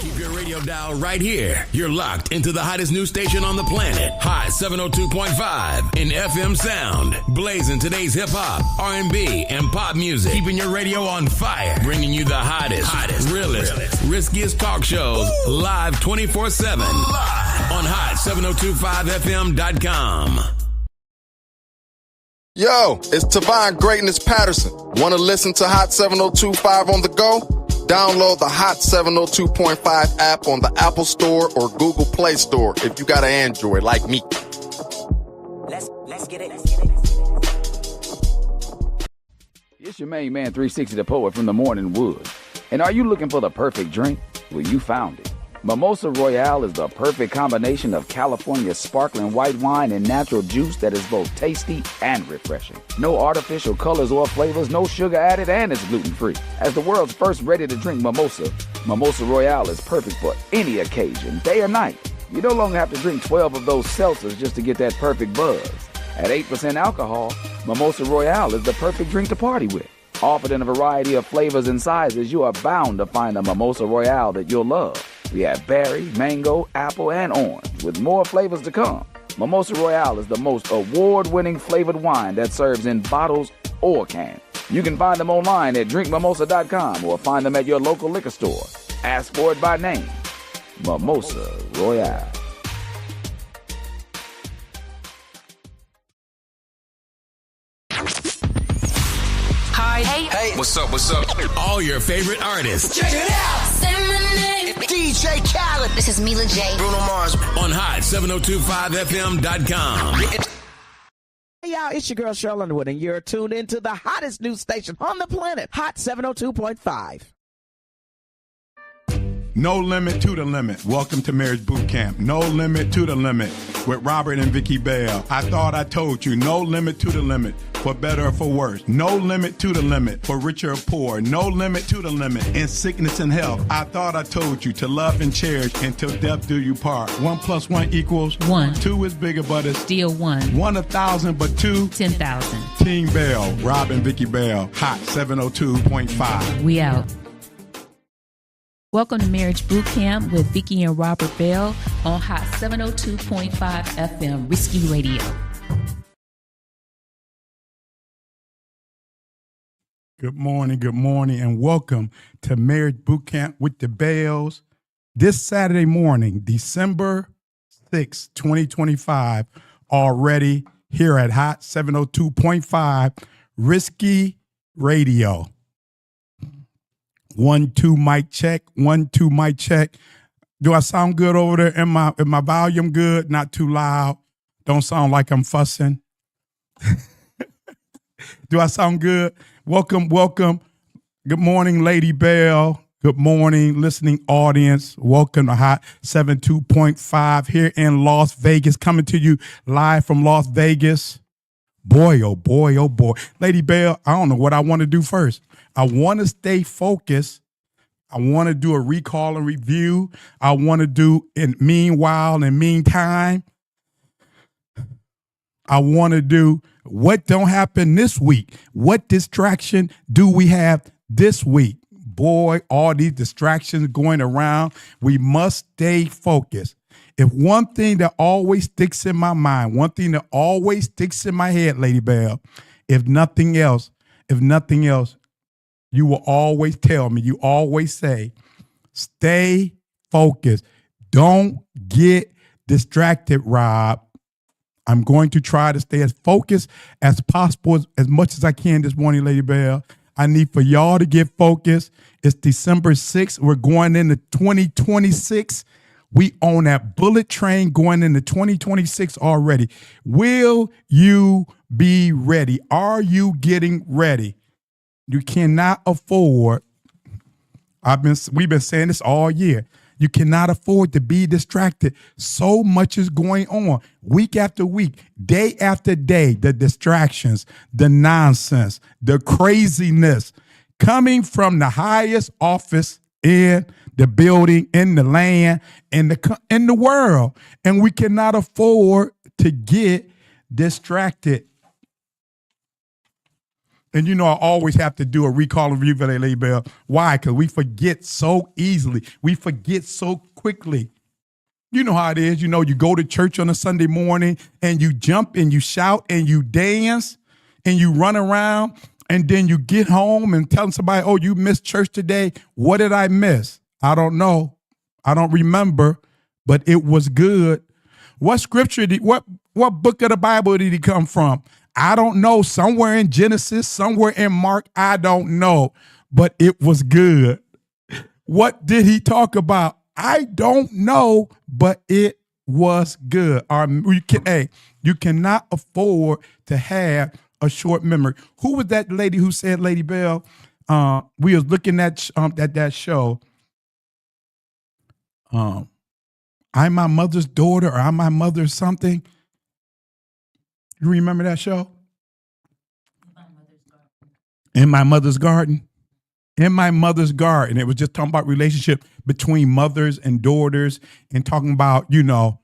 Keep your radio dial right here. You're locked into the hottest news station on the planet. Hot 702.5 in FM sound. Blazing today's hip-hop, R&B, and pop music. Keeping your radio on fire. Bringing you the hottest, realest, riskiest talk shows live 24/7 on hot7025fm.com. Yo, it's Tavon Greatness Patterson. Want to listen to Hot 7025 on the go? Download the Hot 702.5 app on the Apple Store or Google Play Store if you got an Android like me. Let's get it. It's your main man 360 the Poet from the Morning Wood. And are you looking for the perfect drink? Well, you found it. Mimosa Royale is the perfect combination of California sparkling white wine and natural juice that is both tasty and refreshing. No artificial colors or flavors, no sugar added, and it's gluten-free. As the world's first ready-to-drink mimosa, Mimosa Royale is perfect for any occasion, day or night. You no longer have to drink 12 of those seltzers just to get that perfect buzz. At 8% alcohol, Mimosa Royale is the perfect drink to party with. Offered in a variety of flavors and sizes, you are bound to find a Mimosa Royale that you'll love. We have berry, mango, apple, and orange, with more flavors to come. Mimosa Royale is the most award-winning flavored wine that serves in bottles or cans. You can find them online at drinkmimosa.com or find them at your local liquor store. Ask for it by name. Mimosa Royale. Hi. Hey. What's up? All your favorite artists. Check it out. Say my name. DJ Khaled. This is Mila J. Bruno Mars. On hot7025fm.com. Hey y'all, it's your girl Cheryl Underwood, and you're tuned into the hottest news station on the planet, Hot 702.5. No limit to the limit. Welcome to Marriage Bootcamp. No limit to the limit with Robert and Vicky Bell. I thought I told you. No limit to the limit for better or for worse. No limit to the limit for richer or poor. No limit to the limit in sickness and health. I thought I told you to love and cherish until death do you part. 1 + 1 = 1. 2 is bigger, but it's Still 1. 1 1,000, but 2 10,000. Team Bell. Rob and Vicky Bell. Hot 702.5. We out. Welcome to Marriage Bootcamp with Vicky and Robert Bell on Hot 702.5 FM, Risky Radio. Good morning, and welcome to Marriage Bootcamp with the Bells. This Saturday morning, December 6, 2025, already here at Hot 702.5 Risky Radio. 1 2 mic check. 1 2 mic check. Do I sound good over there? Am my volume good? Not too loud. Don't sound like I'm fussing. Do I sound good? Welcome. Good morning, Lady Bell. Good morning, listening audience. Welcome to Hot 72.5 here in Las Vegas, coming to you live from Las Vegas. Boy, oh boy, oh boy. Lady Bell, I don't know what I want to do first. I want to stay focused. I want to do a recall and review. I want to do meanwhile and meantime. I want to do what don't happen this week. What distraction do we have this week? Boy, all these distractions going around. We must stay focused. If one thing that always sticks in my mind, one thing that always sticks in my head, Lady Bell, if nothing else, you will always tell me, you always say, stay focused. Don't get distracted, Rob. I'm going to try to stay as focused as possible, as much as I can this morning, Lady Bell. I need for y'all to get focused. It's December 6th. We're going into 2026. We on that bullet train going into 2026 already. Will you be ready? Are you getting ready? You cannot afford, we've been saying this all year. You cannot afford to be distracted. So much is going on week after week, day after day. The distractions, the nonsense, the craziness coming from the highest office in the building, in the land, in the world. And we cannot afford to get distracted. And you know, I always have to do a recall and review, Lady Bell. Why? Because we forget so easily. We forget so quickly. You know how it is. You know, you go to church on a Sunday morning and you jump and you shout and you dance and you run around, and then you get home and tell somebody, oh, you missed church today. What did I miss? I don't know. I don't remember, but it was good. What scripture what book of the Bible did he come from? I don't know. Somewhere in Genesis, somewhere in Mark, I don't know, but it was good. What did he talk about? I don't know, but it was good. You cannot afford to have a short memory. Who was that lady who said, Lady Bell? We was looking at that show. I'm my mother's daughter, or I'm my mother's something. You remember that show? In My Mother's Garden. In My Mother's Garden. It was just talking about relationship between mothers and daughters, and talking about, you know,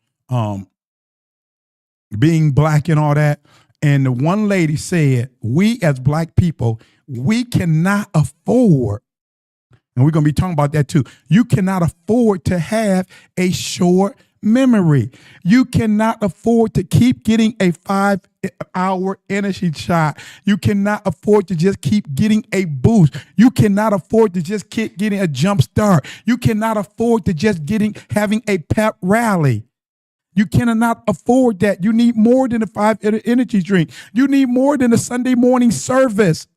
being black and all that. And the one lady said, we as black people, we cannot afford, and we're going to be talking about that too. You cannot afford to have a short memory. You cannot afford to keep getting a 5-hour energy shot. You cannot afford to just keep getting a boost. You cannot afford to just keep getting a jump start. You cannot afford to just having a pep rally. You cannot afford that. You need more than a 5 energy drink. You need more than a Sunday morning service.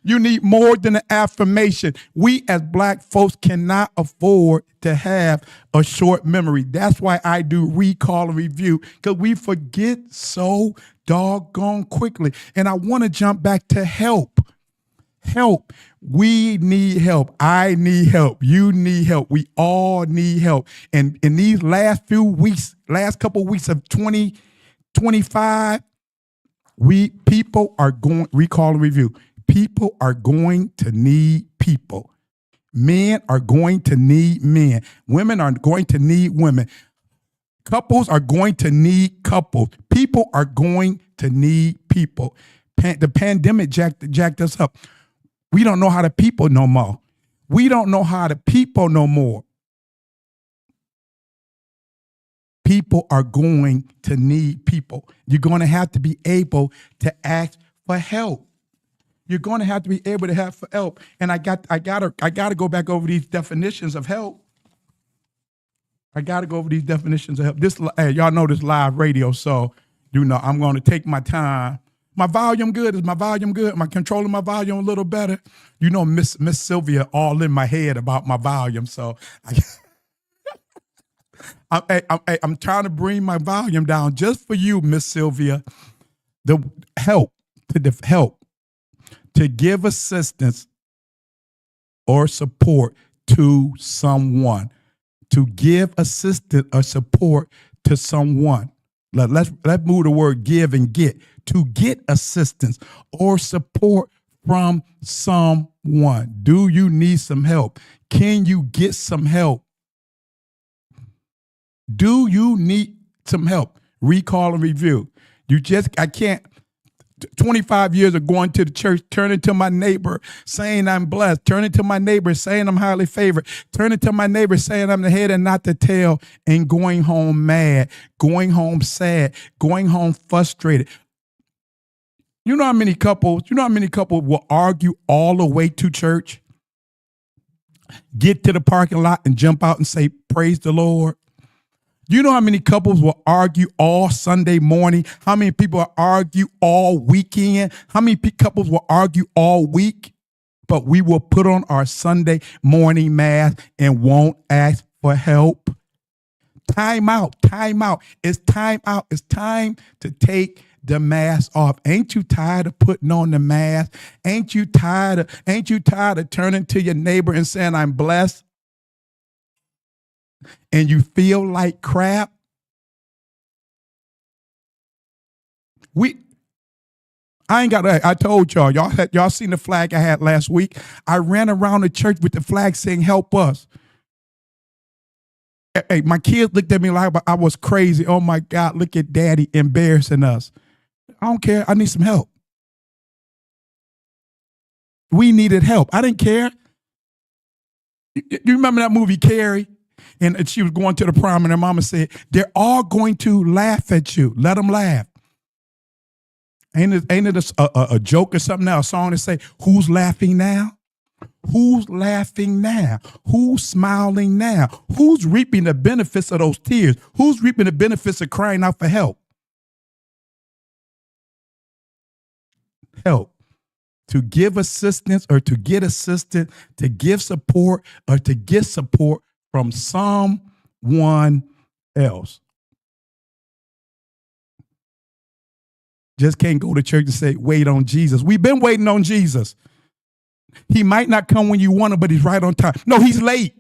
You need more than an affirmation. We as black folks cannot afford to have a short memory. That's why I do recall and review, because we forget so doggone quickly. And I want to jump back to help. Help. We need help. I need help. You need help. We all need help. And in these last couple weeks of 2025, people are going, recall and review. People are going to need people. Men are going to need men. Women are going to need women. Couples are going to need couples. People are going to need people. The pandemic jacked us up. We don't know how to people no more. We don't know how to people no more. People are going to need people. You're going to have to be able to ask for help. You're going to have to be able to have for help. And I got to go back over these definitions of help. I got to go over these definitions of help. Y'all know this live radio, so you know I'm going to take my time. My volume good? Is my volume good? Am I controlling my volume a little better? You know, Miss Sylvia all in my head about my volume, so I'm trying to bring my volume down just for you, Miss Sylvia. The help to give assistance or support to someone. To give assistance or support to someone. Let's move the word give and get. To get assistance or support from someone. Do you need some help? Can you get some help? Do you need some help? Recall and review. I can't. 25 years of going to the church, turning to my neighbor, saying I'm blessed, turning to my neighbor, saying I'm highly favored, turning to my neighbor, saying I'm the head and not the tail, and going home mad, going home sad, going home frustrated. You know how many couples will argue all the way to church, get to the parking lot and jump out and say, praise the Lord? You know how many couples will argue all Sunday morning? How many people will argue all weekend? How many couples will argue all week? But we will put on our Sunday morning mask and won't ask for help. Time out. It's time out. It's time to take the mask off. Ain't you tired of putting on the mask? Ain't you tired of turning to your neighbor and saying, I'm blessed? And you feel like crap? I told y'all seen the flag I had last week. I ran around the church with the flag saying, help us. Hey, my kids looked at me like I was crazy. Oh my God, look at daddy embarrassing us. I don't care. I need some help. We needed help. I didn't care. You remember that movie, Carrie? And she was going to the prom and her mama said, they're all going to laugh at you. Let them laugh. Ain't it a joke or something now, a song that say, who's laughing now? Who's laughing now? Who's smiling now? Who's reaping the benefits of those tears? Who's reaping the benefits of crying out for help? Help. To give assistance or to get assistance, to give support or to get support from someone else. Just can't go to church and say, wait on Jesus. We've been waiting on Jesus. He might not come when you want him, but he's right on time. No, he's late.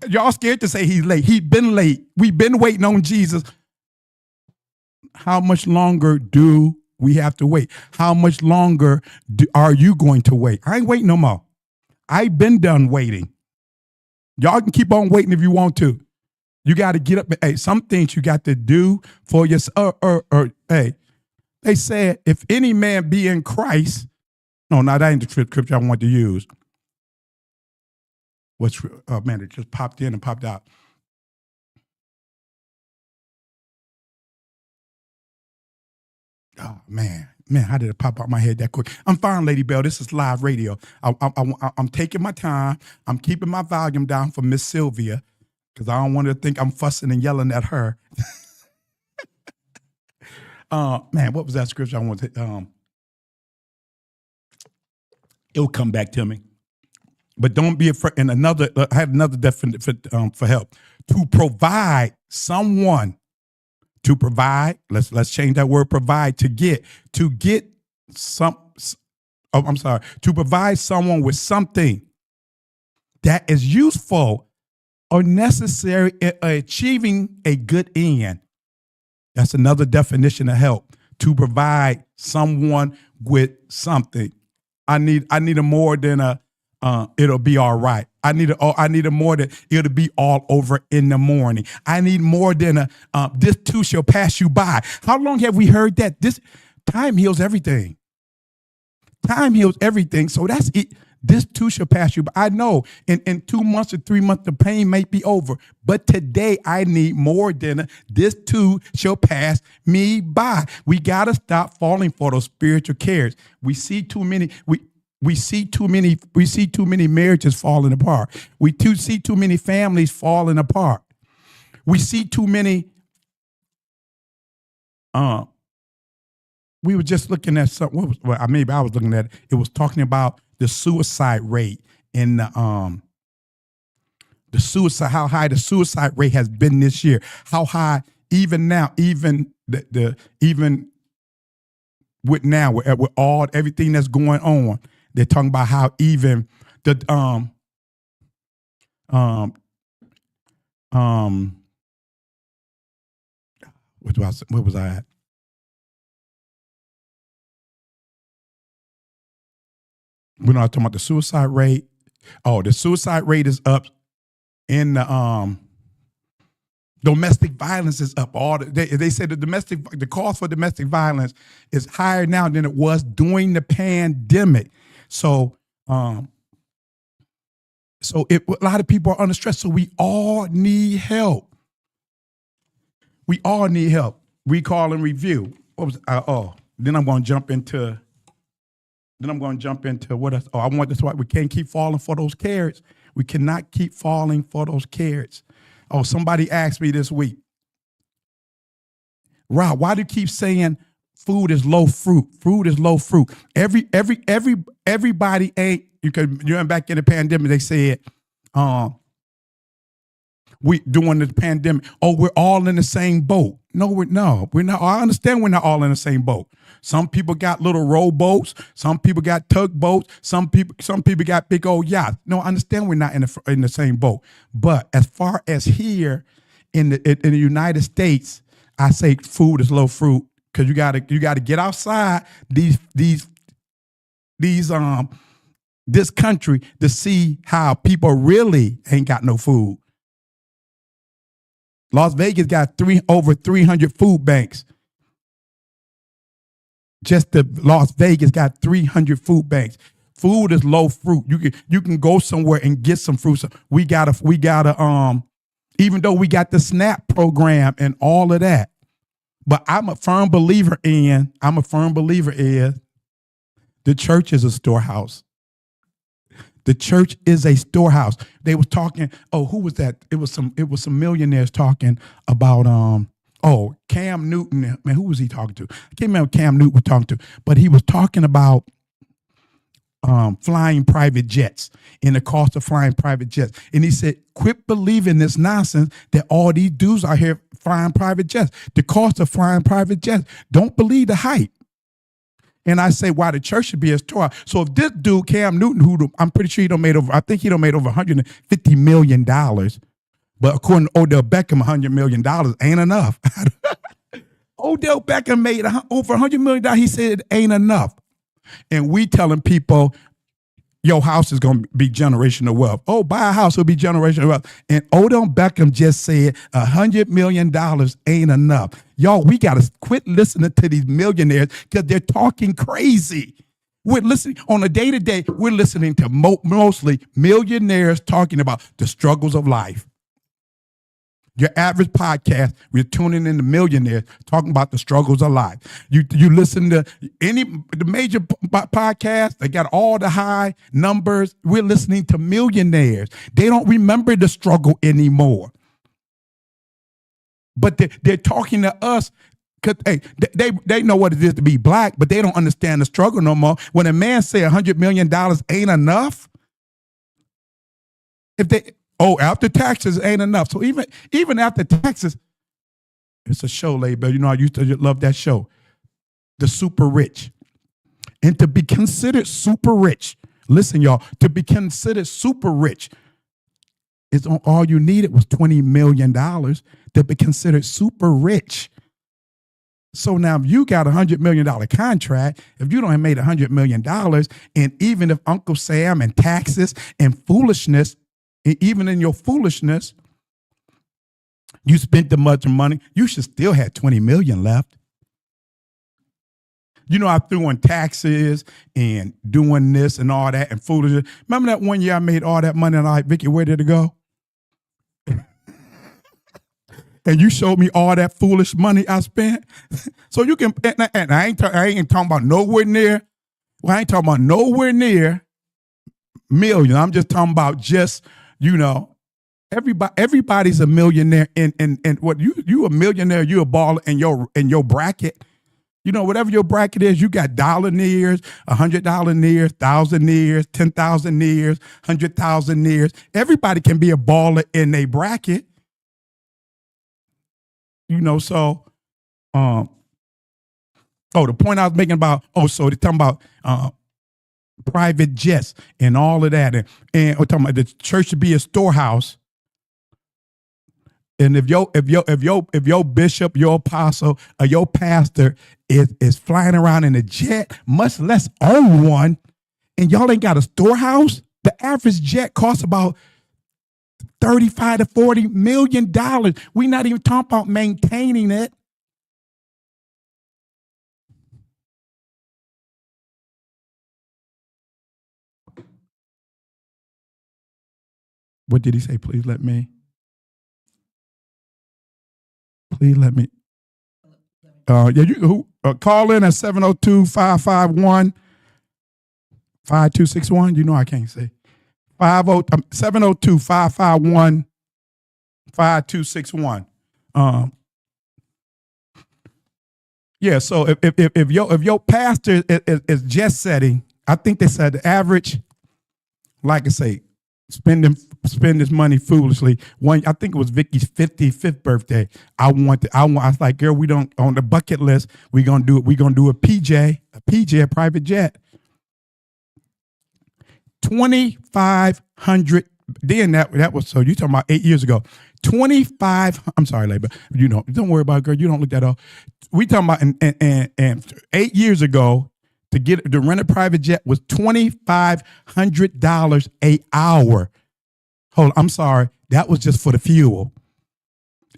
Y'all scared to say he's late. He's been late. We've been waiting on Jesus. How much longer do we have to wait? How much longer are you going to wait? I ain't waiting no more. I've been done waiting. Y'all can keep on waiting if you want to. You got to get up. Hey, some things you got to do for yourself. Hey, they said, if any man be in Christ, no, that ain't the scripture I want to use. Man, it just popped in and popped out. Oh, man, how did it pop out my head that quick? I'm fine, Lady Bell. This is live radio. I'm taking my time. I'm keeping my volume down for Miss Sylvia because I don't want her to think I'm fussing and yelling at her. Man, what was that scripture I wanted? It'll come back to me. But don't be afraid. And I had another definition for help. To provide someone. To provide, let's change that word provide to get to provide someone with something that is useful or necessary in achieving a good end. That's another definition of help. To provide someone with something. I need a more than it'll be all right. I need a more than it'll be all over in the morning. I need more than this too shall pass you by. How long have we heard that? This time heals everything. Time heals everything. So that's it. This too shall pass you by. I know in 2 months or 3 months, the pain may be over. But today I need more than this too shall pass me by. We got to stop falling for those spiritual cares. We see too many. We see too many marriages falling apart. We see too many families falling apart. We see too many. We were just looking at something. Maybe I was looking at it. It was talking about the suicide rate in the suicide. How high the suicide rate has been this year. How high even now, even even with now with everything that's going on. They're talking about how even the what was I at? We're not talking about the suicide rate. Oh, the suicide rate is up in the domestic violence is up. They said the cost for domestic violence is higher now than it was during the pandemic. So, a lot of people are under stress. So we all need help. We all need help. Recall and review. Then I'm going to jump into. What else? I want this. Why we can't keep falling for those carrots. We cannot keep falling for those carrots. Oh, somebody asked me this week, Rob, why do you keep saying food is low fruit? Food is low fruit. Everybody ain't. You're back in the pandemic. They said, we during the pandemic. Oh, we're all in the same boat. No, we're not. I understand we're not all in the same boat. Some people got little rowboats. Some people got tugboats. Some people got big old yachts. No, I understand we're not in the same boat. But as far as here in the United States, I say food is low fruit because you gotta get outside this country to see how people really ain't got no food. Las Vegas got over 300 food banks. Just the Las Vegas got 300 food banks. Food is low fruit. You can go somewhere and get some fruit. So we gotta even though we got the SNAP program and all of that, but I'm a firm believer is the church is a storehouse. The church is a storehouse. They was talking, who was that? It was some millionaires talking about Cam Newton. Man, who was he talking to? I can't remember who Cam Newton was talking to, but he was talking about flying private jets and the cost of flying private jets. And he said, quit believing this nonsense that all these dudes are here flying private jets. The cost of flying private jets. Don't believe the hype. And I say, why the church should be a store. So if this dude, Cam Newton, who I'm pretty sure he done made over $150 million. But according to Odell Beckham, $100 million ain't enough. Odell Beckham made over $100 million. He said it ain't enough. And we telling people, your house is going to be generational wealth. Oh, buy a house, it'll be generational wealth. And Odell Beckham just said $100 million ain't enough. Y'all, we got to quit listening to these millionaires because they're talking crazy. We're listening on a day-to-day, we're listening to mostly millionaires talking about the struggles of life. Your average podcast, we're tuning in to millionaires talking about the struggles of life. You listen to the major podcasts, they got all the high numbers. We're listening to millionaires. They don't remember the struggle anymore. But they're talking to us because they know what it is to be black, but they don't understand the struggle no more. When a man say $100 million ain't enough, after taxes ain't enough. So even after taxes, it's a show, label. You know, I used to love that show, The Super Rich. And to be considered super rich, listen, y'all, to be considered super rich, all you needed was $20 million to be considered super rich. So now if you got $100 million contract, if you don't have made $100 million, and even if Uncle Sam and taxes and foolishness, even in your foolishness, you spent the much money, you should still have 20 million left. You know, I threw in taxes and doing this and all that and foolishness. Remember that one year I made all that money and I'm like, Vicky, where did it go? And you showed me all that foolish money I spent. So you can, and I ain't talking about nowhere near, I ain't talking about nowhere near million. I'm just talking about just, you know, everybody's a millionaire, and what you a millionaire, you a baller in your bracket. You know, whatever your bracket is, you got $1,000 $100 $1,000 $10,000 $100,000. Everybody can be a baller in a bracket. You know, so the point I was making about, so they're talking about private jets and all of that, and we're talking about the church should be a storehouse. And if your bishop, your apostle, or your pastor is flying around in a jet, much less own one, and y'all ain't got a storehouse, the average jet costs about $35 to $40 million. We're not even talking about maintaining it. What did he say? Please let me. You call in at 702-551-5261. You know I can't say. 702-551-5261. Yeah, so if your pastor is jet setting, I think they said the average, like I say, spend this money foolishly. I think it was Vicky's 55th birthday. I was like, girl, we don't, on the bucket list, we're gonna do a PJ, a private jet. 2,500. Then that was, so you talking about 8 years ago. 25. I'm sorry, labor. You know, don't worry about it, girl. You don't look that up. We talking about and 8 years ago to rent a private jet was $2,500 an hour. Hold on, I'm sorry. That was just for the fuel.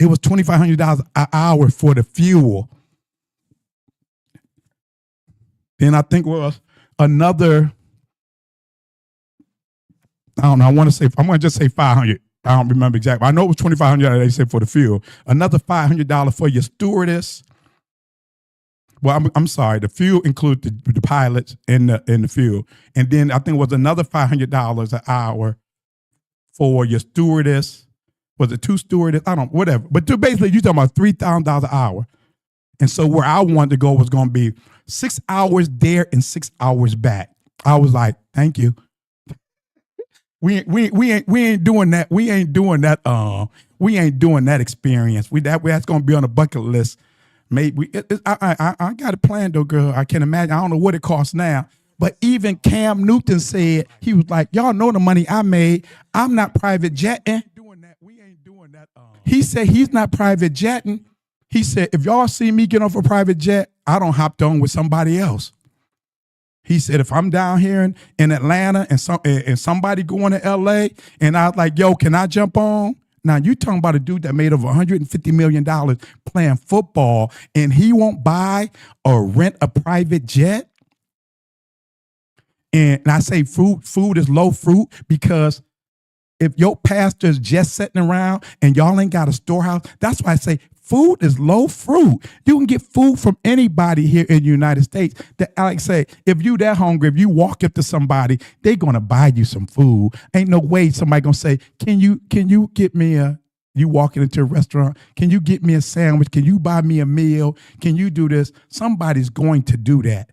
It was $2,500 an hour for the fuel. Then I think was another, I don't know, I'm going to just say 500. I don't remember exactly. I know it was $2,500 they said for the fuel. Another $500 for your stewardess. Well, I'm sorry. The fuel includes the pilots and the fuel. And then I think it was another $500 an hour for your stewardess. Was it 2 stewardess? I don't, whatever. But basically, you're talking about $3,000 an hour. And so where I wanted to go was going to be 6 hours there and 6 hours back. I was like, thank you. We ain't doing that. We ain't doing that experience. That's going to be on the bucket list. Maybe I got a plan though, girl. I can imagine. I don't know what it costs now. But even Cam Newton said, he was like, y'all know the money I made. I'm not private jetting. We ain't doing that. He said he's not private jetting. He said, if y'all see me get off a private jet, I don't hop on with somebody else. He said, if I'm down here in Atlanta and somebody going to LA and I was like, yo, can I jump on? Now, you talking about a dude that made over $150 million playing football and he won't buy or rent a private jet? And I say food is low fruit because if your pastor's just sitting around and y'all ain't got a storehouse, that's why I say food is low fruit. You can get food from anybody here in the United States. That, like I say, if you that hungry, if you walk up to somebody, they're gonna buy you some food. Ain't no way somebody gonna say, can you get me you walking into a restaurant, can you get me a sandwich? Can you buy me a meal? Can you do this? Somebody's going to do that.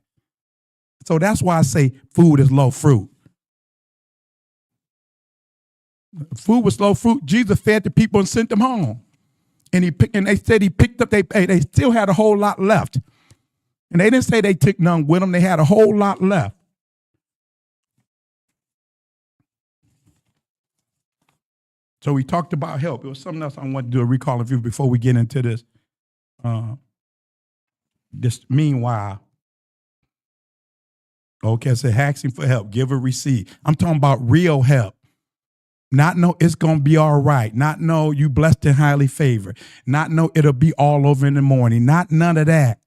So that's why I say food is low fruit. Food was low fruit. Jesus fed the people and sent them home. And they said he picked up, they still had a whole lot left. And they didn't say they took none with them. They had a whole lot left. So we talked about help. It was something else I wanted to do a recall of you before we get into this. Meanwhile. Okay, I said asking for help, give or receive. I'm talking about real help. Not know it's going to be all right. Not know you blessed and highly favored. Not know it'll be all over in the morning. Not none of that.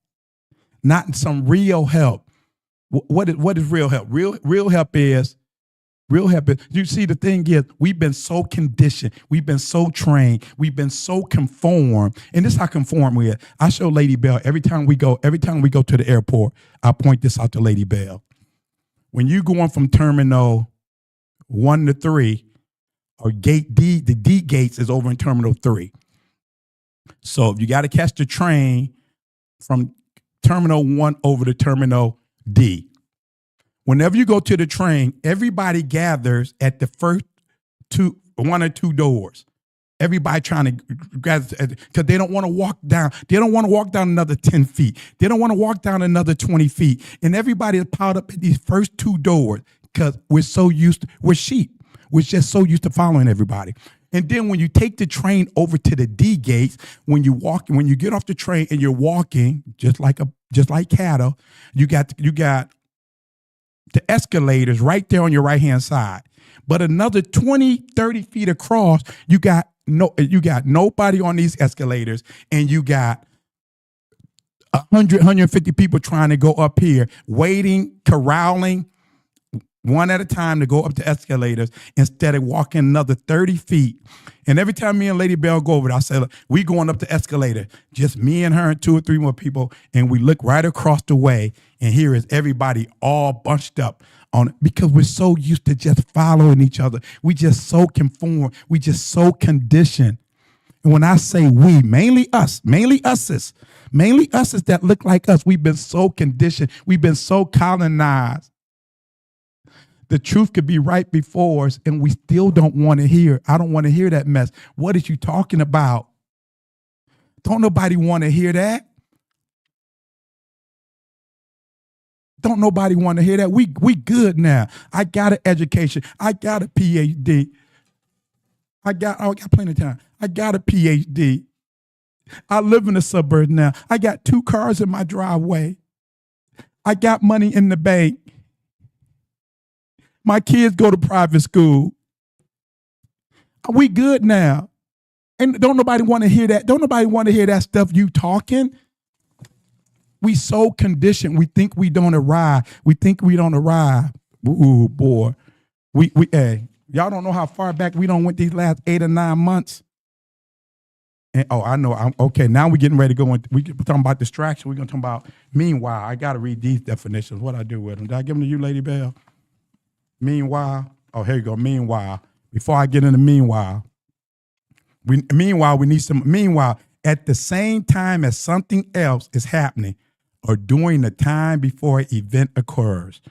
Not some real help. What is real help? Real help is, you see, the thing is, we've been so conditioned. We've been so trained. We've been so conformed. And this is how conformed we are. I show Lady Bell every time we go to the airport, I point this out to Lady Bell. When you going from terminal 1 to 3, or gate D, the D gates is over in terminal 3. So if you got to catch the train from terminal 1 over to terminal D, whenever you go to the train, everybody gathers at the first 1 or 2 doors. Everybody trying to gather because they don't want to walk down. They don't want to walk down another 10 feet. They don't want to walk down another 20 feet. And everybody is piled up at these first 2 doors because we're sheep. We're just so used to following everybody. And then when you take the train over to the D gates, when you get off the train and you're walking just like cattle, you got the escalators right there on your right-hand side. But another 20, 30 feet across, you got nobody on these escalators, and you got 100, 150 people trying to go up here, waiting, corralling, one at a time to go up the escalators instead of walking another 30 feet. And every time me and Lady Bell go over there, I say, look, we going up the escalator, just me and her and 2 or 3 more people, and we look right across the way, and here is everybody all bunched up on it because we're so used to just following each other. We just so conform. We just so conditioned. And when I say we, mainly us that look like us, we've been so conditioned. We've been so colonized. The truth could be right before us, and we still don't want to hear. I don't want to hear that mess. What is you talking about? Don't nobody want to hear that. Don't nobody want to hear that. We good now. I got an education. I got a PhD. I got plenty of time. I got a PhD. I live in the suburbs now. I got 2 cars in my driveway. I got money in the bank. My kids go to private school. We good now. And don't nobody want to hear that. Don't nobody want to hear that stuff you talking. We so conditioned. We think we don't arrive. Ooh, boy. Hey, y'all don't know how far back we don't went these last 8 or 9 months. And I know. Okay, now we're getting ready to go. We're talking about distraction. We're going to talk about meanwhile. I got to read these definitions. What I do with them? Did I give them to you, Lady Bell? Meanwhile. Oh, here you go. Meanwhile. Before I get into meanwhile, we need some. Meanwhile, at the same time as something else is happening, or during the time before an event occurs.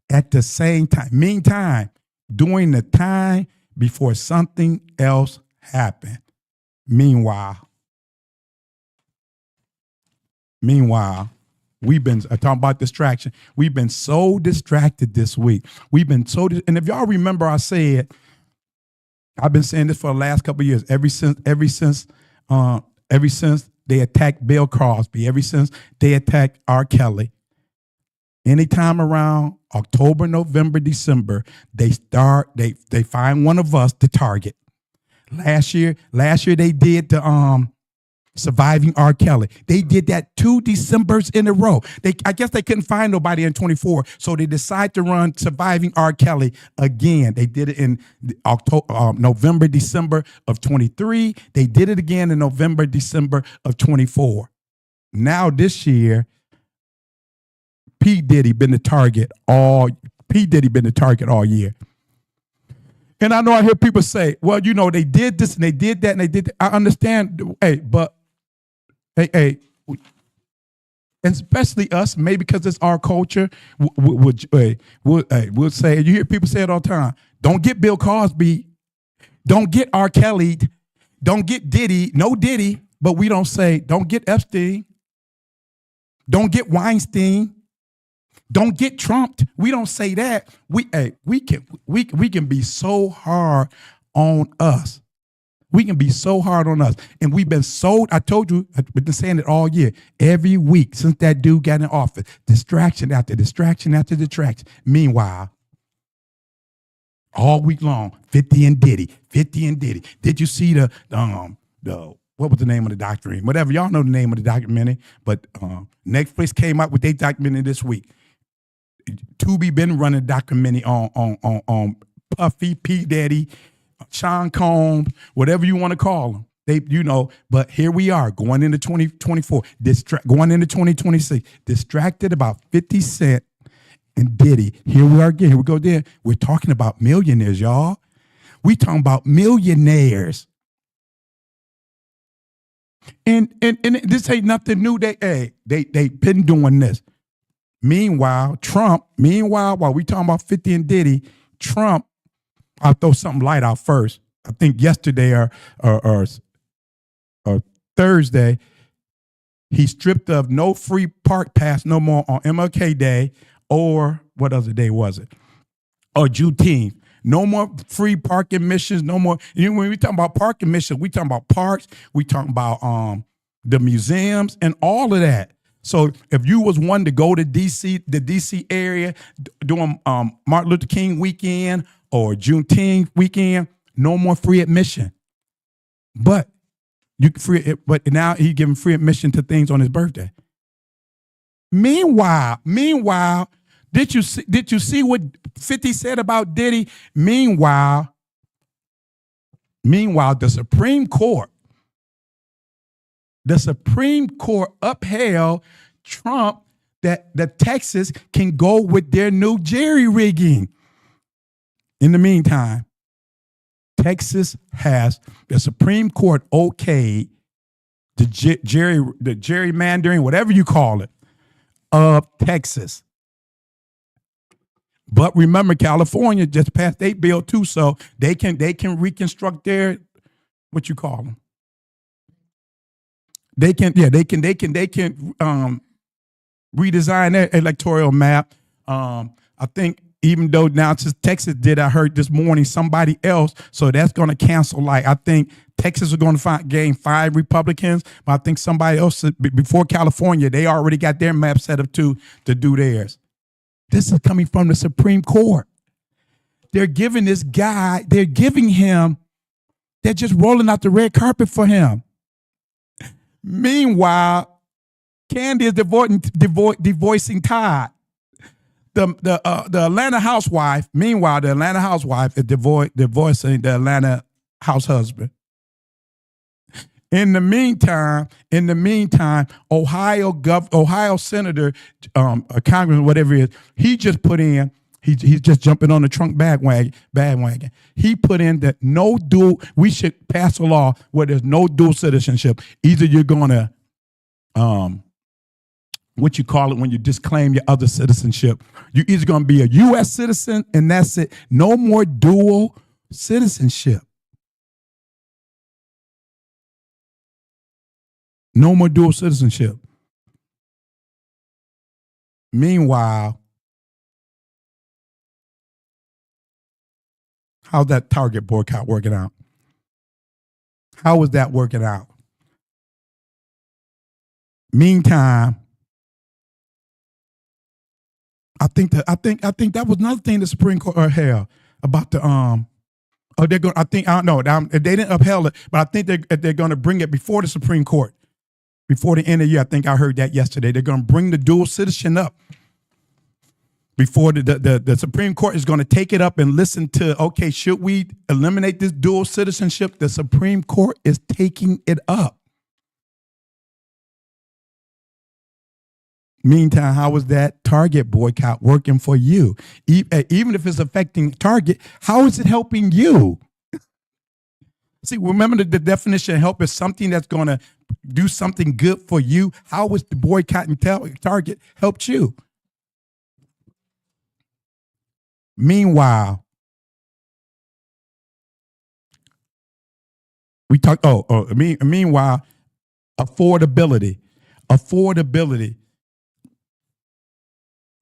At the same time. Meantime, during the time before something else happened. Meanwhile, we've been talking about distraction. We've been so distracted this week. And if y'all remember, I've been saying this for the last couple of years. Ever since they attacked Bill Cosby, ever since they attacked R. Kelly, anytime around October, November, December, they find one of us to target. Last year they did the Surviving R. Kelly. They did that 2 Decembers in a row. I guess they couldn't find nobody in 24, so they decided to run Surviving R. Kelly again. They did it in November, December of 23. They did it again in November, December of 24. Now this year, P. Diddy been the target all year. And I know I hear people say, well, they did this and they did that and they did that. I understand. But and especially us, maybe because it's our culture, we'll say, you hear people say it all the time, don't get Bill Cosby, don't get R. Kelly, don't get Diddy, no Diddy, but we don't say, don't get Epstein, don't get Weinstein, don't get trumped. We don't say that. We can be so hard on us. We can be so hard on us. And we've been so, I told you, I've been saying it all year, every week since that dude got in office, distraction after distraction after distraction. Meanwhile, all week long, 50 and Diddy. Did you see the what was the name of the documentary? Whatever, y'all know the name of the documentary, but Netflix came out with their documentary this week. Tubi been running a documentary on Puffy, P. Daddy, Sean Combs, whatever you want to call them. But here we are going into 2024, going into 2026, distracted about 50 Cent and Diddy. Here we are again. Here we go there. We're talking about millionaires, y'all. We talking about millionaires. And this ain't nothing new. They been doing this. Meanwhile, while we talking about 50 and Diddy, Trump, I'll throw something light out first. I think yesterday or Thursday, he stripped of no free park pass no more on MLK Day, or what other day was it? Or Juneteenth. No more free park admissions, no more. When we talking about park admissions, we talking about parks, we talking about the museums and all of that. So if you was one to go to DC, the DC area during Martin Luther King weekend or Juneteenth weekend, no more free admission. But but now he's giving free admission to things on his birthday. Meanwhile, did you see what 50 said about Diddy? Meanwhile, the Supreme Court upheld Trump that the Texas can go with their new jerry rigging. In the meantime, Texas has the Supreme Court okayed the gerrymandering, whatever you call it, of Texas. But remember, California just passed their bill too, so they can reconstruct their, what you call them. They can redesign their electoral map. I think even though now since Texas did, I heard this morning somebody else, so that's going to cancel. I think Texas is going to gain 5 Republicans, but I think somebody else before California, they already got their map set up to do theirs. This is coming from the Supreme Court. They're giving this guy, they're just rolling out the red carpet for him. Meanwhile, Candy is divorcing Todd. The Atlanta housewife, meanwhile, the Atlanta housewife is divorcing the Atlanta house husband. In the meantime, Ohio Senator, a congressman, whatever it is, he just put in, he's just jumping on the Trump bandwagon. He put in that we should pass a law where there's no dual citizenship. Either you're gonna, what you call it when you disclaim your other citizenship. You're either gonna be a U.S. citizen and that's it. No more dual citizenship. No more dual citizenship. Meanwhile, how's that Target boycott working out? How is that working out? Meantime, I think that was another thing the Supreme Court held about the they're going. I don't know. They didn't upheld it, but I think they're going to bring it before the Supreme Court. Before the end of the year, I think I heard that yesterday. They're going to bring the dual citizen up before the Supreme Court is going to take it up and listen to, okay, should we eliminate this dual citizenship? The Supreme Court is taking it up. Meantime, how is that Target boycott working for you? Even if it's affecting Target, how is it helping you? See, remember the definition of help is something that's going to do something good for you. How is the boycotting Target helped you? Meanwhile, we talk. Meanwhile, affordability.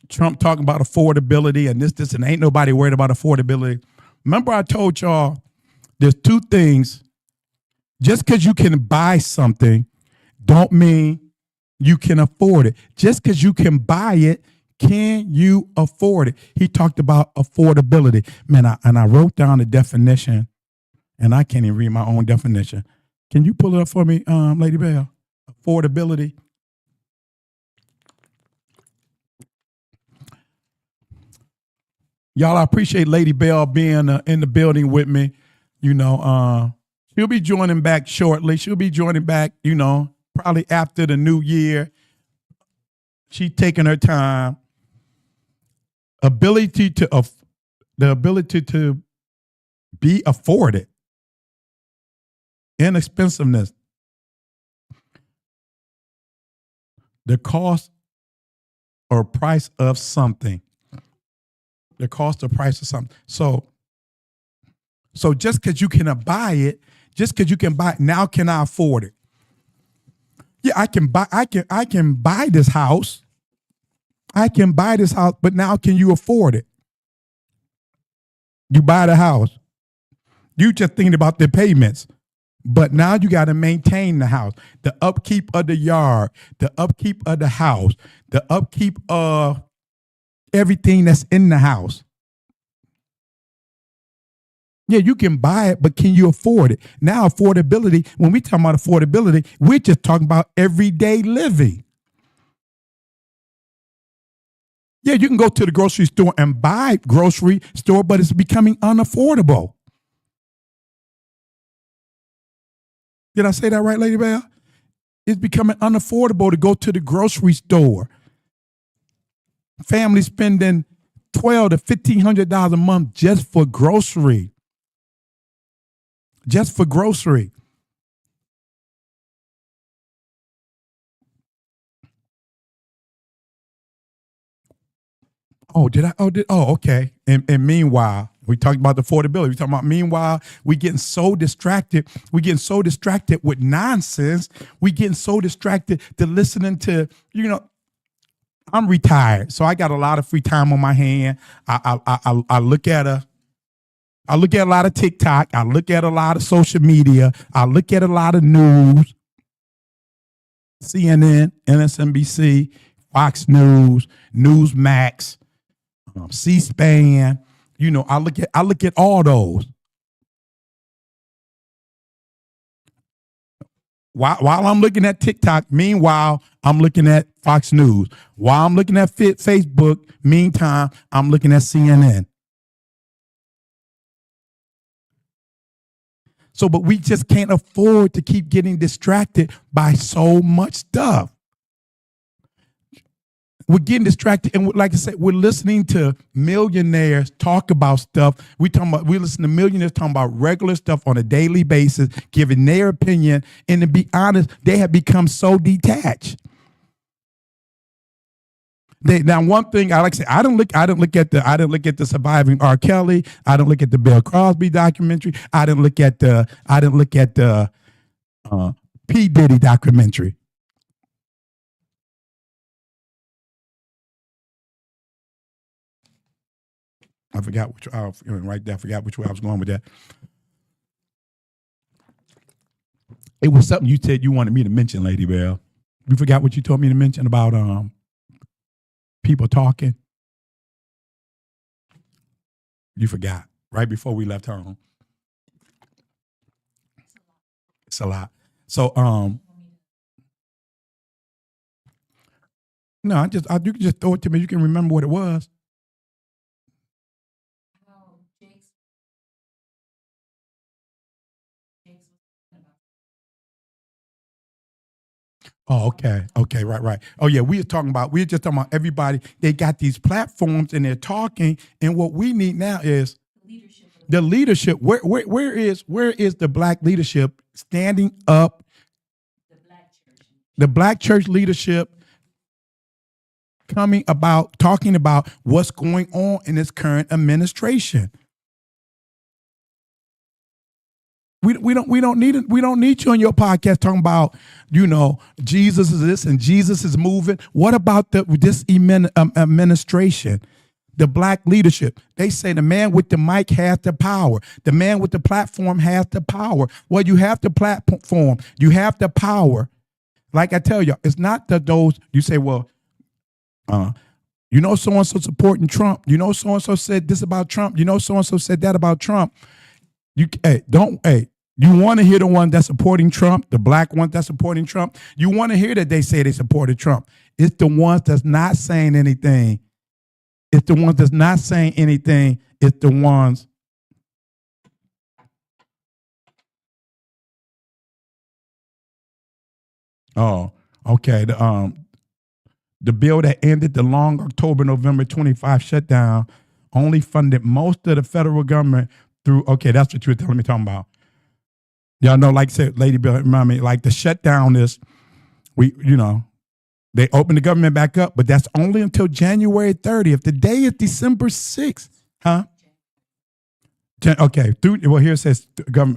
Trump talking about affordability and this, and ain't nobody worried about affordability. Remember, I told y'all there's two things. Just because you can buy something, don't mean you can afford it. Just because you can buy it, can you afford it? He talked about affordability. Man, I wrote down the definition, and I can't even read my own definition. Can you pull it up for me, Lady Bell? Affordability. Y'all, I appreciate Lady Bell being in the building with me. She'll be joining back shortly. She'll be joining back, probably after the new year. She's taking her time. The ability to be afforded. Inexpensiveness. The cost or price of something. The cost or price of something. So just because you can buy it, now can I afford it? Yeah, I can buy this house. But now can you afford it? You buy the house. You just thinking about the payments. But now you got to maintain the house, the upkeep of the yard, the upkeep of the house, the upkeep of everything that's in the house. Yeah, you can buy it, but can you afford it? Now, affordability, when we talk about affordability, we're just talking about everyday living. Yeah, you can go to the grocery store and buy grocery store, but it's becoming unaffordable. Did I say that right, Lady Bell? It's becoming unaffordable to go to the grocery store. Families spending $1,200 to $1,500 a month just for grocery. Just for grocery. Okay. And meanwhile, we talked about the affordability. We talking about meanwhile, we getting so distracted. We getting so distracted with nonsense. We getting so distracted to listening to, I'm retired, so I got a lot of free time on my hand. I look at a lot of TikTok. I look at a lot of social media. I look at a lot of news. CNN, MSNBC, Fox News, Newsmax, C-SPAN. I look at all those. While I'm looking at TikTok, meanwhile, I'm looking at Fox News. While I'm looking at Facebook, meantime, I'm looking at CNN. So, but we just can't afford to keep getting distracted by so much stuff. We're getting distracted, and like I said, we're listening to millionaires talk about stuff. We listen to millionaires talking about regular stuff on a daily basis, giving their opinion. And to be honest, they have become so detached. Now, one thing I like to say, I didn't look at the Surviving R. Kelly. I didn't look at the Bill Cosby documentary. I didn't look at the P. Diddy documentary. I forgot which. Right there, I forgot which way I was going with that. It was something you said you wanted me to mention, Lady Bell. You forgot what you told me to mention about people talking. You forgot right before we left home. It's a lot. So no, you can just throw it to me. You can remember what it was. Oh, okay. Okay, right. Oh, yeah, we were just talking about everybody. They got these platforms and they're talking. And what we need now is the leadership. Where is the black leadership standing up? The black church leadership talking about what's going on in this current administration. We don't need you on your podcast talking about, Jesus is this and Jesus is moving. What about this administration, the black leadership? They say the man with the mic has the power. The man with the platform has the power. Well, you have the platform. You have the power. Like I tell you, it's not that those you say, well, so-and-so supporting Trump. So-and-so said this about Trump. So-and-so said that about Trump. You want to hear the one that's supporting Trump, the black one that's supporting Trump. You want to hear that they say they supported Trump. It's the ones that's not saying anything. It's the ones that's not saying anything. It's the ones. Oh, okay. The bill that ended the long October-November 25 shutdown only funded most of the federal government through. Okay, that's what you were talking about. Y'all know, like I said, Lady Bill, remind me, like the shutdown is, they open the government back up, but that's only until January 30th. The day is December 6th. Huh? Okay. Here it says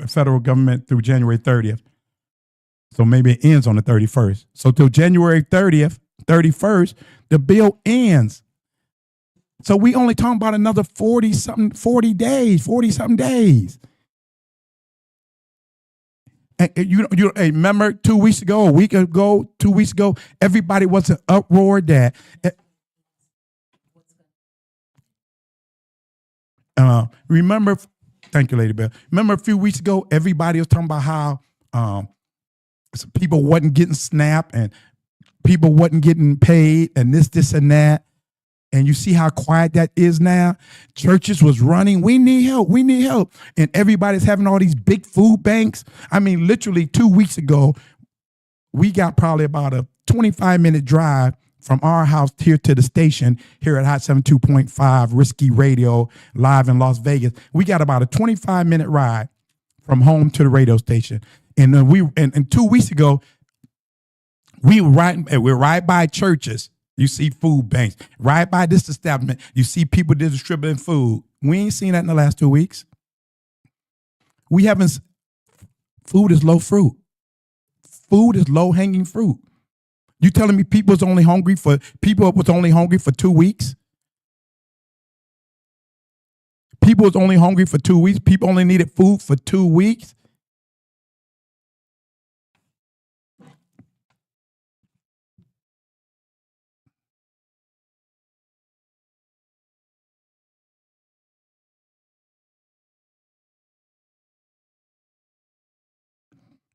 federal government through January 30th. So maybe it ends on the 31st. So till January 30th, 31st, the bill ends. So we only talking about another 40-something days. And remember 2 weeks ago, a week ago, 2 weeks ago, everybody was an uproar that. Remember, thank you, Lady Bell. Remember a few weeks ago, everybody was talking about how people wasn't getting SNAP and people wasn't getting paid and this and that. And you see how quiet that is now? Churches was running. We need help. And everybody's having all these big food banks. I mean, literally 2 weeks ago, we got probably about a 25-minute drive from our house here to the station here at Hot 72.5 Risky Radio live in Las Vegas. We got about a 25-minute ride from home to the radio station. And then 2 weeks ago, we're right by churches. You see food banks. Right by this establishment, you see people distributing food. We ain't seen that in the last 2 weeks. Food is low fruit. Food is low-hanging fruit. You telling me people was only hungry for 2 weeks? People was only hungry for 2 weeks. People only needed food for 2 weeks.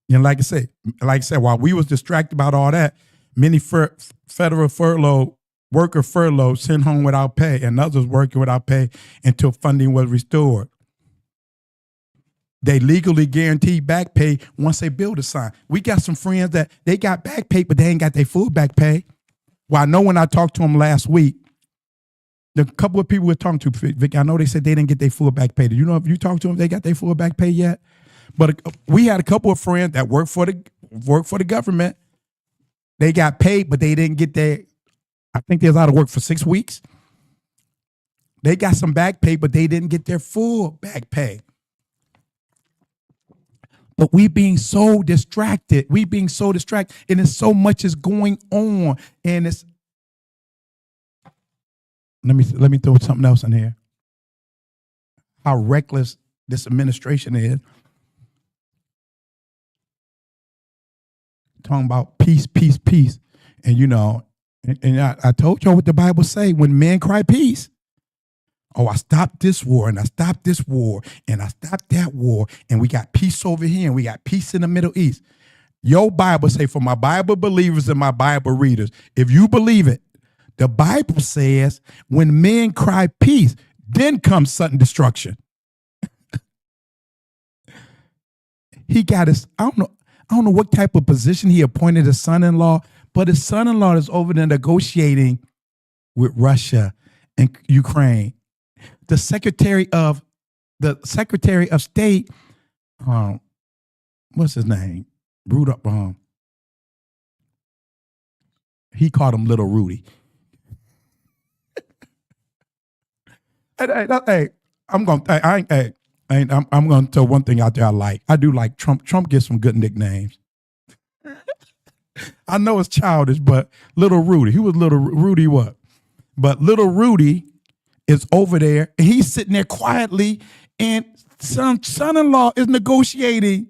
And like I said, while we was distracted about all that, Many federal worker furloughed, sent home without pay, and others working without pay until funding was restored. They legally guaranteed back pay once they build a sign. We got some friends that they got back pay, but they ain't got their full back pay. Well, I know when I talked to them last week, the couple of people we're talking to, Vic, I know they said they didn't get their full back pay. Do you know if you talked to them, they got their full back pay yet? But we had a couple of friends that work for the government. They got paid, but they didn't get their, I think they was out of work for 6 weeks. They got some back pay, but they didn't get their full back pay. But we being so distracted, and there's so much is going on, and it's. Let me throw something else in here. How reckless this administration is. Talking about peace, peace, peace, and I told y'all what the Bible say when men cry peace. Oh, I stopped this war, and I stopped this war, and I stopped that war, and we got peace over here, and we got peace in the Middle East. Your Bible say, for my Bible believers and my Bible readers, if you believe it, the Bible says when men cry peace, then comes sudden destruction. He got his, I don't know what type of position he appointed his son-in-law, but his son-in-law is over there negotiating with Russia and Ukraine. The Secretary of State, what's his name? He called him Little Rudy. Hey, I'm gonna throw one thing out there I like. I do like Trump. Trump gets some good nicknames. I know it's childish, but Little Rudy. He was Little Rudy what? But Little Rudy is over there, and he's sitting there quietly, and son-in-law is negotiating.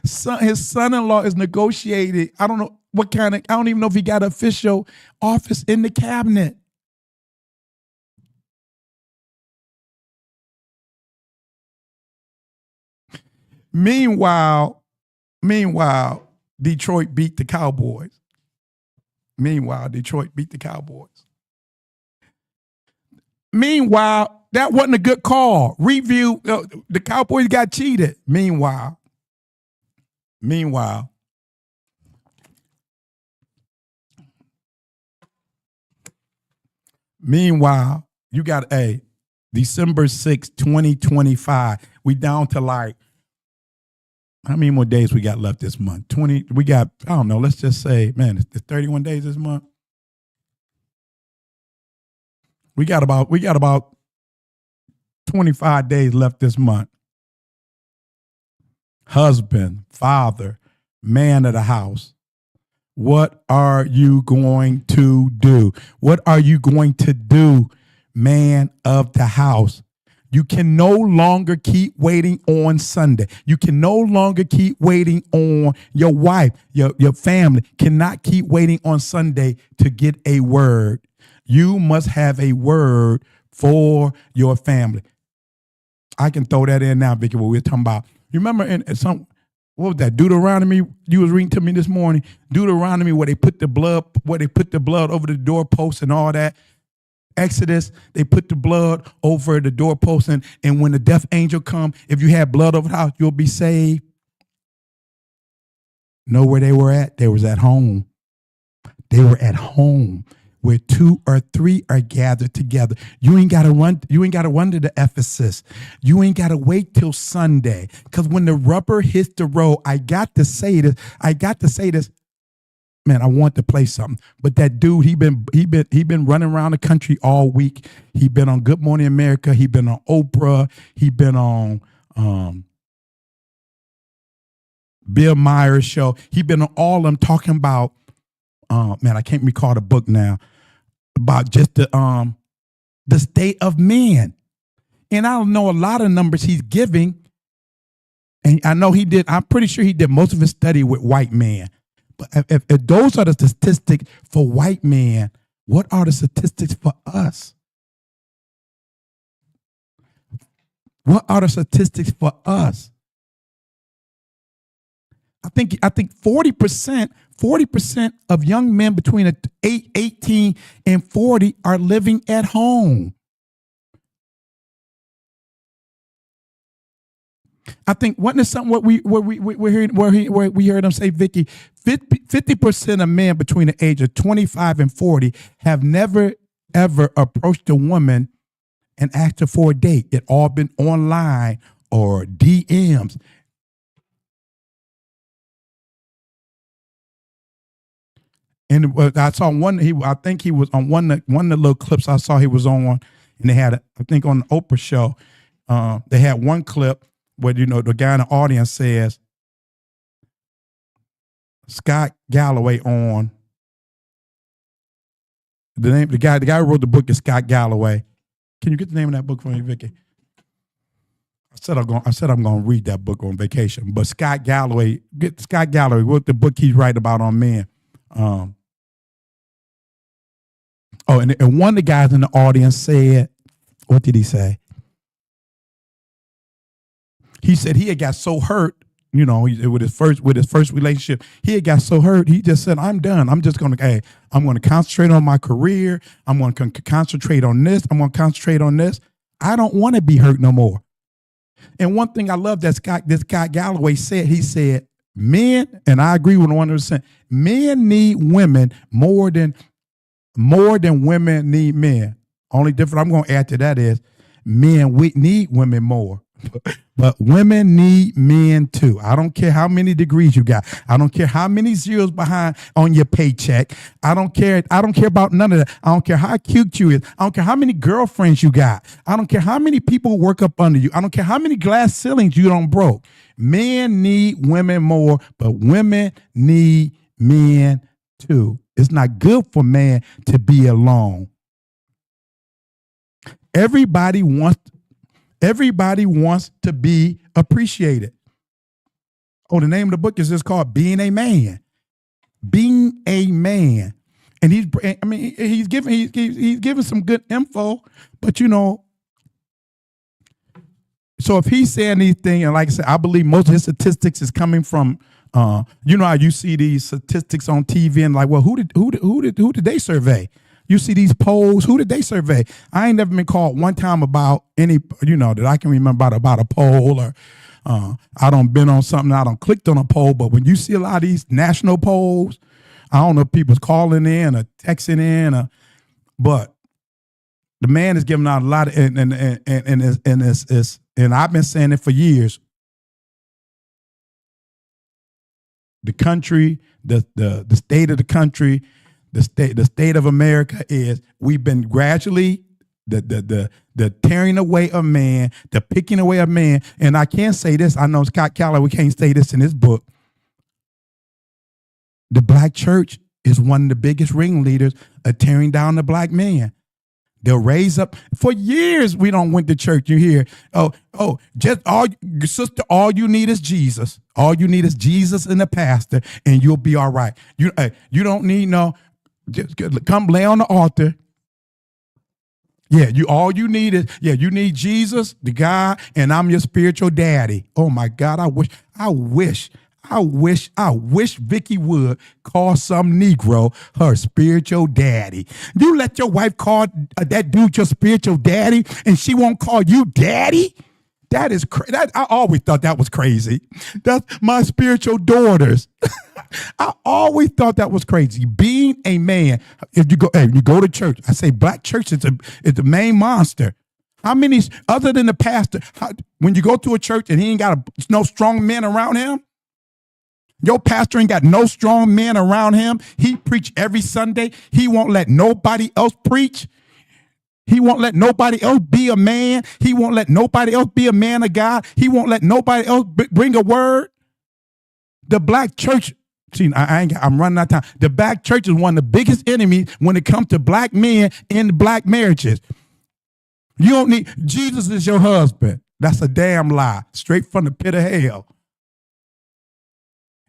His son-in-law is negotiating. I don't know what kind of, I don't even know if he got an official office in the cabinet. Meanwhile, Detroit beat the Cowboys. Meanwhile, that wasn't a good call. Review, the Cowboys got cheated. Meanwhile, you got December 6, 2025. We down to like, how many more days we got left this month? 20, we got, I don't know, let's just say, man, it's 31 days this month. We got about 25 days left this month. Husband, father, man of the house. What are you going to do? What are you going to do, man of the house? You can no longer keep waiting on Sunday. You can no longer keep waiting on your wife, your family cannot keep waiting on Sunday to get a word. You must have a word for your family. I can throw that in now, Vicky, what we're talking about. You remember in some, what was that, Deuteronomy you was reading to me this morning? Deuteronomy where they put the blood over the doorpost and all that. Exodus, they put the blood over the doorpost, and when the death angel come, if you had blood over the house, you'll be saved. Know where they were at? They was at home. They were at home where 2 or 3 are gathered together. You ain't gotta run to the Ephesus. You ain't gotta wait till Sunday. Because when the rubber hits the road, I got to say this. Man, I want to play something, but that dude, he been running around the country all week. He been on Good Morning America. He been on Oprah. He been on Bill Myers' show. He been on all of them talking about. Man, I can't recall the book now about just the state of men, and I don't know a lot of numbers he's giving, and I know he did. I'm pretty sure he did most of his study with white men. But if those are the statistics for white men, what are the statistics for us? What are the statistics for us? I think 40% of young men between 18 and 40 are living at home. I think wasn't it something what we heard them say, Vicky, 50% of men between the age of 25 and 40 have never ever approached a woman and asked her for a date. It all been online or DMs. And I saw one. I think he was on one of the little clips I saw he was on, and they had, I think, on the Oprah show. They had one clip where the guy in the audience says, Scott Galloway on the name. The guy who wrote the book is Scott Galloway. Can you get the name of that book for me, Vicky? I said I'm going to read that book on vacation. But Scott Galloway wrote the book he's writing about on men. And one of the guys in the audience said, what did he say? He said he had got so hurt, with his first relationship. He had got so hurt. He just said, "I'm done. I'm going to concentrate on my career. I'm going to concentrate on this. I'm going to concentrate on this. I don't want to be hurt no more." And one thing I love that this Scott Galloway said, he said, men, and I agree with 100%, men need women more than women need men. Only difference I'm going to add to that is men need women more. But women need men too. I don't care how many degrees you got. I don't care how many zeros behind on your paycheck. I don't care about none of that. I don't care how cute you is. I don't care how many girlfriends you got. I don't care how many people work up under you. I don't care how many glass ceilings you don't broke. Men need women more, but women need men too. It's not good for man to be alone. Everybody wants to be appreciated. Oh, the name of the book is just called Being a Man. Being a Man. And he's giving some good info, but so if he's saying anything, and like I said, I believe most of his statistics is coming from how you see these statistics on TV and like, well, who did they survey? You see these polls. Who did they survey? I ain't never been called one time about any, that I can remember about a poll, or I done been on something. I done clicked on a poll. But when you see a lot of these national polls, I don't know if people's calling in or texting in, but the man is giving out a lot of, and I've been saying it for years. The country, the state of the country. The state of America is we've been gradually the tearing away of man, the picking away of man. And I can't say this. I know Scott Galloway can't say this in his book. The black church is one of the biggest ringleaders of tearing down the black man. They'll raise up. For years, we don't went to church. You hear, just all you need is Jesus. All you need is Jesus and the pastor, and you'll be all right. You don't need no. Just come lay on the altar. Yeah, you need Jesus, the God, and I'm your spiritual daddy. Oh my God, I wish Vicky would call some Negro her spiritual daddy. You let your wife call that dude your spiritual daddy, and she won't call you daddy? That is crazy. I always thought that was crazy. That's my spiritual daughters. I always thought that was crazy. Being a man, if you go to church, I say black church is the main monster. How many, other than the pastor, when you go to a church and he ain't got no strong men around him, your pastor ain't got no strong men around him. He preach every Sunday. He won't let nobody else preach. He won't let nobody else be a man. He won't let nobody else be a man of God. He won't let nobody else bring a word. The black church, I'm running out of time. The black church is one of the biggest enemies when it comes to black men in black marriages. You don't need, Jesus is your husband. That's a damn lie, straight from the pit of hell.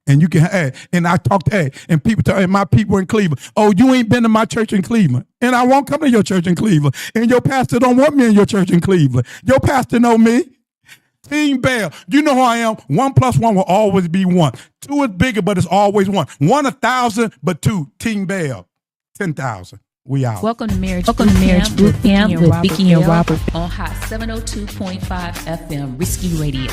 And you can, and I talked to, and people tell, and my people in Cleveland, oh, you ain't been to my church in Cleveland, and I won't come to your church in Cleveland, and your pastor don't want me in your church in Cleveland. Your pastor know me. Team Bell. You know who I am. 1 + 1 will always be 1. 2 is bigger, but it's always 1. 1 1,000, but 2. Team Bell. 10,000. We out. Welcome to Marriage Bootcamp with Vicky and Robert on Hot 702.5 FM Risky Radio.